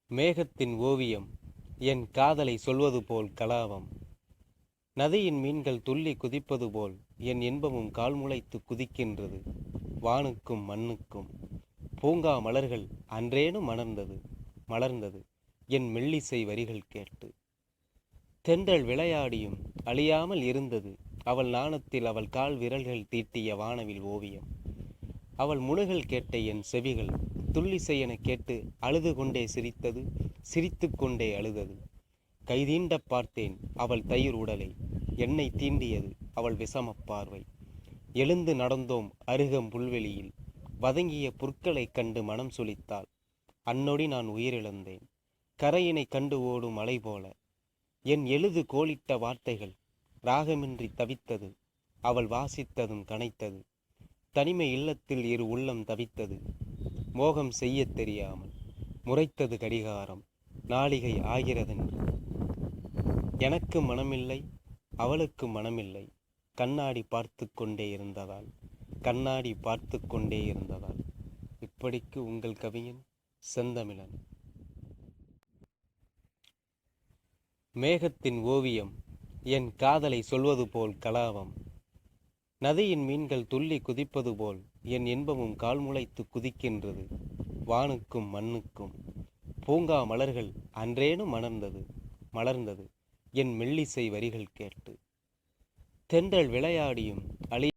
மேகத்தின் ஓவியம் என் காதலை சொல்வது போல் கலாபம். நதியின் மீன்கள் துள்ளி குதிப்பது போல் என் இன்பமும் கால்முளைத்து குதிக்கின்றது. வானுக்கும் மண்ணுக்கும் பூங்கா மலர்கள் அன்றேனும் மலர்ந்தது என் மெல்லிசை வரிகள் கேட்டு. தென்றல் விளையாடியும் அழியாமல் இருந்தது அவள் நாணத்தில் அவள் கால் விரல்கள் தீட்டிய வானவில் ஓவியம். அவள் முணுகல் கேட்ட என் செவிகள் துள்ளிசை என கேட்டு அழுது கொண்டே சிரித்தது, சிரித்து கொண்டே அழுதது. கைதீண்ட பார்த்தேன் அவள் தயிர் உடலை, என்னை தீண்டியது அவள் விஷமப் பார்வை. எழுந்து நடந்தோம் அருகம் புல்வெளியில், வதங்கிய புற்களைக் கண்டு மனம் சுளித்தாள். அன்னொடி நான் உயிரிழந்தேன், கரையினை கண்டு ஓடும் அலை போல. என் எழுது கோலிட்ட வார்த்தைகள் ராகமின்றி தவித்தது, அவள் வாசித்ததும் கனைத்தது. தனிமை இல்லத்தில் இரு உள்ளம் தவித்தது, மோகம் செய்ய தெரியாமல் முறைத்தது கடிகாரம், நாளிகை ஆகிறதென்று. எனக்கு மனமில்லை, அவளுக்கு மனமில்லை, கண்ணாடி பார்த்து கொண்டே இருந்ததால். இப்படிக்கு உங்கள் கவிஞன் செந்தமிழன். மேகத்தின் ஓவியம் என் காதலை சொல்வது போல் கலாபம். நதியின் மீன்கள் துள்ளி குதிப்பது போல் என் இன்பமும் கால்முளைத்து குதிக்கின்றது. வானுக்கும் மண்ணுக்கும் பூங்கா மலர்கள் அன்றேனும் மலர்ந்தது என் மெல்லிசை வரிகள் கேட்டு. தென்றல் விளையாடியும் அழி